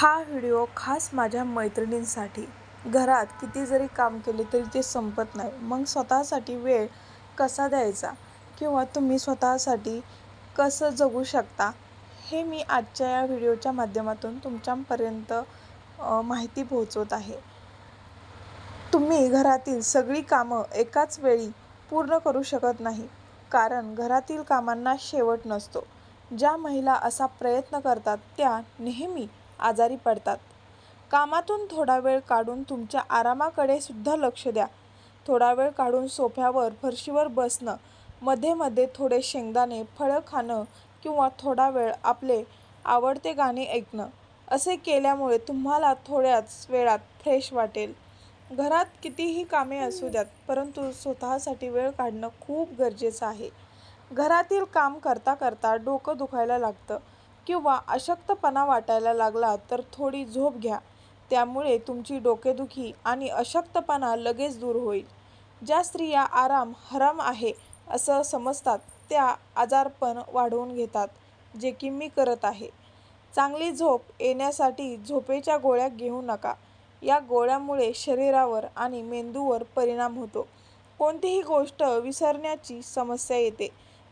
हा व्हिडिओ खास माझ्या मैत्रिणींसाठी. घरात किती जरी काम केले तरी ते संपत नाही. मग स्वतःसाठी वेळ कसा द्यायचा किंवा तुम्ही स्वतःसाठी कसं जगू शकता, हे मी आजच्या या व्हिडिओच्या माध्यमातून तुमच्यापर्यंत माहिती पोहोचवत आहे. तुम्ही घरातील सगळी कामं एकाच वेळी पूर्ण करू शकत नाही, कारण घरातील कामांना शेवट नसतो. ज्या महिला असा प्रयत्न करतात त्या नेहमी आजारी पडतात. कामातून थोडा वेळ काढून तुमच्या आरामाकडे सुद्धा लक्ष द्या. थोडा वेळ काढून सोफ्यावर, फरशीवर बसणं, मध्ये-मध्ये थोडे शेंगदाणे, फळं खाणं किंवा थोडा वेळ आपले आवडते गाणे ऐकणं, असे केल्यामुळे तुम्हाला थोड्याच वेळात फ्रेश वाटेल. घरात कितीही कामे असू द्यात, परंतु स्वतःसाठी वेळ काढणं खूप गरजेचं आहे. घरातील काम करता करता डोकं दुखायला लागतं किंवा अशक्तपणा वाटायला लागला तर थोडी झोप घ्या. त्यामुळे तुमची डोकेदुखी आणि अशक्तपणा लगेच दूर होईल. ज्या स्त्रिया आराम हराम आहे असं समजतात त्या आजारपण वाढवून घेतात, जे की मी करत आहे. चांगली झोप येण्यासाठी झोपेच्या गोळ्या घेऊ नका. या गोळ्यामुळे शरीरावर आणि मेंदूवर परिणाम होतो. कोणतीही गोष्ट विसरण्याची समस्या येते.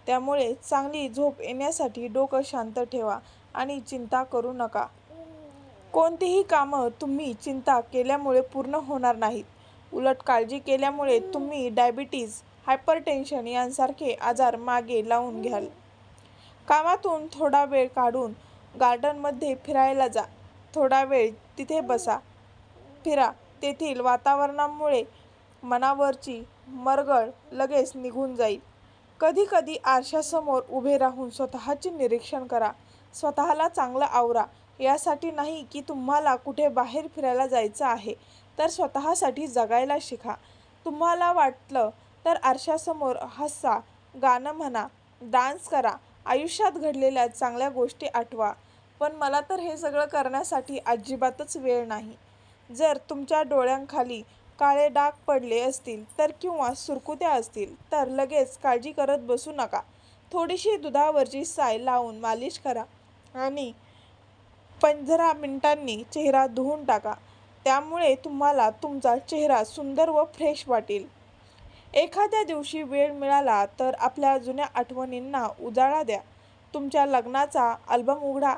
त्यामुळे चांगली झोप येण्यासाठी डोकं शांत ठेवा आणि चिंता करू नका. कोणतीही कामं तुम्ही चिंता केल्यामुळे पूर्ण होणार नाहीत. उलट काळजी केल्यामुळे तुम्ही डायबिटीज, हायपरटेन्शन यांसारखे आजार मागे लावून घ्याल. कामातून थोडा वेळ काढून गार्डनमध्ये फिरायला जा. थोडा वेळ तिथे बसा, फिरा. तेथील वातावरणामुळे मनावरची मरगळ लगेच निघून जाईल. कधी-कधी आरशासमोर उभे राहून स्वतःचे निरीक्षण करा. स्वतःला चांगलं आवरा. यासाठी नाही की तुम्हाला कुठे बाहेर फिरायला जायचं आहे, तर स्वतःसाठी जगायला शिका. तुम्हाला वाटलं तर आरशासमोर हसा, गाणं म्हणा, डान्स करा. आयुष्यात घडलेल्या चांगल्या गोष्टी आठवा. पण मला तर हे सगळं करण्यासाठी अजिबातच वेळ नाही. जर तुमच्या डोळ्यांखाली काळे डाग पडले असतील तर किंवा सुरकुत्या असतील तर लगेच काळजी करत बसू नका. थोडीशी दुधावरची साय लावून मालिश करा आणि 15 मिनिटांनी चेहरा धुवून टाका. त्यामुळे तुम्हाला तुमचा चेहरा सुंदर व फ्रेश वाटेल. एखाद्या दिवशी वेळ मिळाला तर आपल्या जुन्या आठवणींना उजाळा द्या. तुमच्या लग्नाचा अल्बम उघडा.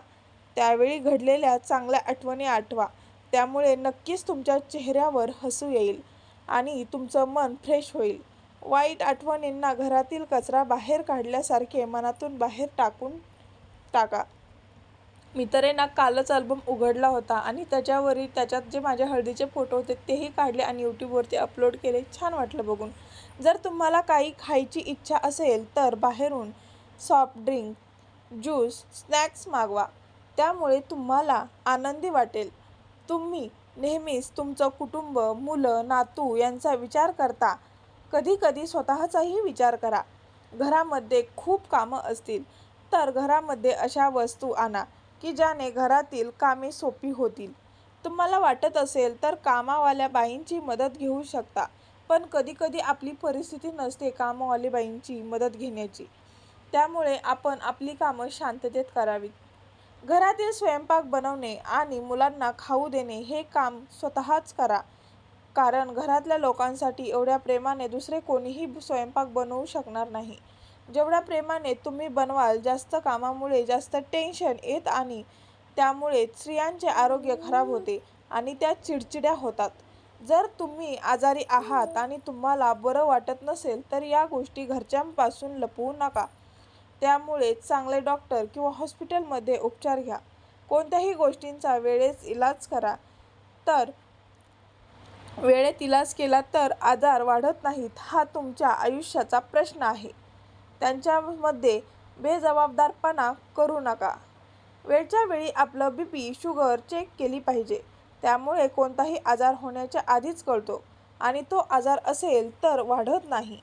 त्यावेळी घडलेल्या चांगल्या आठवणी आठवा. त्यामुळे नक्कीच तुमच्या चेहऱ्यावर हसू येईल आणि तुमचं मन फ्रेश होईल. वाईट आठवणींना घरातील कचरा बाहेर काढल्यासारखे मनातून बाहेर टाकून टाका. मी तर कालच अल्बम उघडला होता आणि त्याच्यात जे माझ्या हळदीचे फोटो होते तेही काढले आणि यूट्यूबवरती अपलोड केले. छान वाटलं बघून. जर तुम्हाला काही खायची इच्छा असेल तर बाहेरून सॉफ्ट ड्रिंक, ज्यूस, स्नॅक्स मागवा. त्यामुळे तुम्हाला आनंदी वाटेल. तुम्ही नेहमीच तुमचं कुटुंब, मुलं, नातू यांचा विचार करता. कधी-कधी स्वतःचाही विचार करा. घरामध्ये खूप कामं असतील तर घरामध्ये अशा वस्तू आणा की ज्याने घरातील कामे सोपी होतील. तुम्हाला वाटत असेल तर कामावाल्या बाईंची मदत घेऊ शकता, पण कधी-कधी आपली परिस्थिती नसते कामवाली बाईंची मदत घेण्याची. त्यामुळे आपण आपली कामं शांततेत करावीत. घरातील स्वयंपाक बनवणे आणि मुलांना खाऊ देणे हे काम स्वतःच करा, कारण घरातल्या लोकांसाठी एवढ्या प्रेमाने दुसरे कोणीही स्वयंपाक बनवू शकणार नाही. जेवढ्या प्रेमाने तुम्ही बनवाल, जास्त कामामुळे जास्त टेन्शन येत आणि त्यामुळे स्त्रियांचे आरोग्य खराब होते आणि त्या चिडचिड्या होतात. जर तुम्ही आजारी आहात आणि तुम्हाला बरं वाटत नसेल तर या गोष्टी घरच्यांपासून लपवू नका. त्यामुळे चांगले डॉक्टर किंवा हॉस्पिटलमध्ये उपचार घ्या. कोणत्याही गोष्टींचा वेळेत इलाज केला तर आजार वाढत नाहीत. हा तुमच्या आयुष्याचा प्रश्न आहे. त्यांच्यामध्ये बेजबाबदारपणा करू नका. वेळच्या वेळी आपलं बीपी, शुगर चेक केली पाहिजे. त्यामुळे कोणताही आजार होण्याच्या आधीच कळतो आणि तो आजार असेल तर वाढत नाही.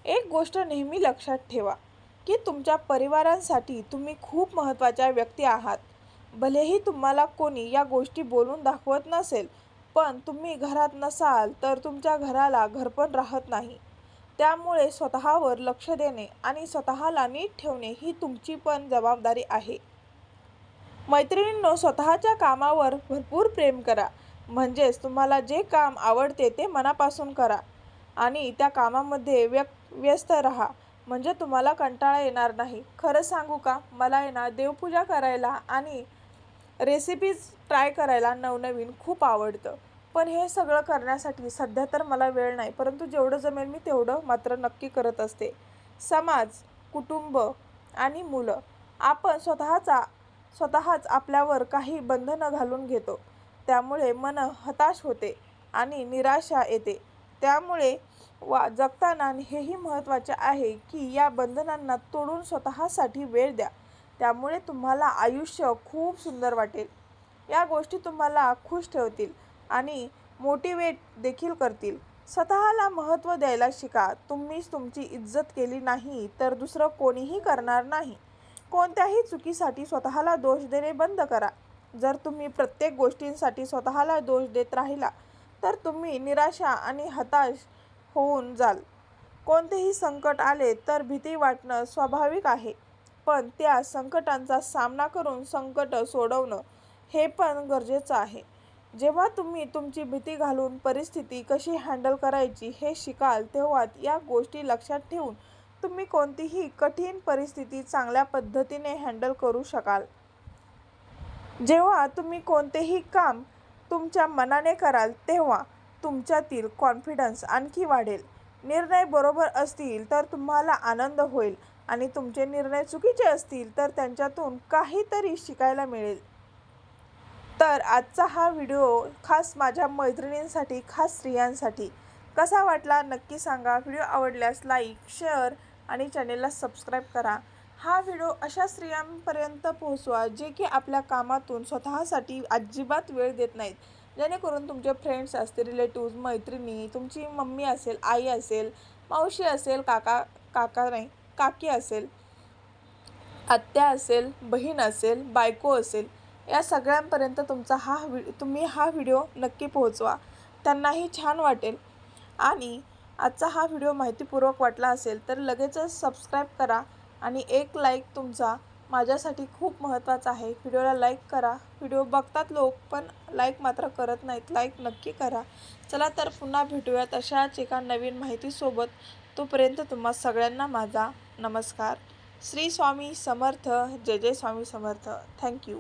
एक गोष्ट नेहमी लक्षात ठेवा की तुमच्या परिवारासाठी तुम्ही खूप महत्त्वाच्या व्यक्ती आहात. भलेही तुम्हाला कोणी या गोष्टी बोलून दाखवत नसेल, पण तुम्ही घरात नसाल तर तुमच्या घराला घरपण राहत नाही. त्यामुळे स्वतःवर लक्ष देणे आणि स्वतःला नीट ठेवणे ही तुमची पण जबाबदारी आहे. मैत्रिणींनो, स्वतःच्या कामावर भरपूर प्रेम करा. म्हणजेच तुम्हाला जे काम आवडते ते मनापासून करा आणि त्या कामामध्ये व्यस्त राहा. म्हणजे तुम्हाला कंटाळा येणार नाही. खरं सांगू का, मला आहे ना देवपूजा करायला आणि रेसिपीज ट्राय करायला नवनवीन खूप आवडतं. पण हे सगळं करण्यासाठी सध्या तर मला वेळ नाही, परंतु जेवढं जमेल मी तेवढं मात्र नक्की करत असते. समाज, कुटुंब आणि मुलं, आपण स्वतःच आपल्यावर काही बंधनं घालून घेतो. त्यामुळे मन हताश होते आणि निराशा येते. त्यामुळे जगताना हेही महत्त्वाचे आहे की या बंधनांना तोडून स्वतःसाठी वेळ द्या. त्यामुळे तुम्हाला आयुष्य खूप सुंदर वाटेल. या गोष्टी तुम्हाला खुश ठेवतील आणि मोटिवेट देखील करतील. स्वतःला महत्त्व द्यायला शिका. तुम्हीच तुमची इज्जत केली नाही तर दुसरं कोणीही करणार नाही. कोणत्याही चुकीसाठी स्वतःला दोष देणे बंद करा. जर तुम्ही प्रत्येक गोष्टींसाठी स्वतःला दोष देत राहिला तर तुम्ही निराशा आणि हताश होऊन जाल. कोणतेही संकट आले तर भीती वाटणं स्वाभाविक आहे, पण त्या संकटांचा सामना करून संकट सोडवणं हे पण गरजेचं आहे. जेव्हा तुम्ही तुमची भीती घालून परिस्थिती कशी हँडल करायची हे शिकाल, तेव्हा या गोष्टी लक्षात ठेवून तुम्ही कोणतीही कठीण परिस्थिती चांगल्या पद्धतीने हँडल करू शकाल. जेव्हा तुम्ही कोणतेही काम तुमच्या मनाने कराल तेव्हा तुमच्यातील कॉन्फिडन्स आणखी वाढेल. निर्णय बरोबर असतील तर तुम्हाला आनंद होईल आणि तुमचे निर्णय चुकीचे असतील तर त्यांच्यातून काहीतरी शिकायला मिळेल. तर आजचा हा व्हिडिओ खास माझ्या मैत्रिणींसाठी, खास स्त्रियांसाठी कसा वाटला नक्की सांगा. व्हिडिओ आवडल्यास लाईक, शेअर आणि चॅनेलला सबस्क्राईब करा. हा व्हिडिओ अशा स्त्रियांपर्यंत पोहोचवा जे की आपल्या कामातून स्वतःसाठी अजिबात वेळ देत नाहीत. जेणेकरून तुमचे फ्रेंड्स असतील, रिलेटिव्ज, मैत्रिणी, तुमची मम्मी असेल, आई असेल, मावशी असेल, काकी असेल, आत्या असेल, बहीण असेल, बायको असेल, या सगळ्यांपर्यंत तुम्ही हा व्हिडिओ नक्की पोहोचवा. त्यांनाही छान वाटेल. आणि आजचा हा व्हिडिओ माहितीपूर्वक वाटला असेल तर लगेचच सबस्क्राईब करा आणि एक लाईक तुमचा माझ्यासाठी खूप महत्त्वाचा आहे. व्हिडिओला लाईक करा. व्हिडिओ बघतात लोक पण लाईक मात्र करत नाहीत. लाईक नक्की करा. चला तर पुन्हा भेटूयात अशाच एका नवीन माहितीसोबत. तोपर्यंत तुम्हा सगळ्यांना माझा नमस्कार. श्री स्वामी समर्थ. जय जय स्वामी समर्थ. थँक्यू.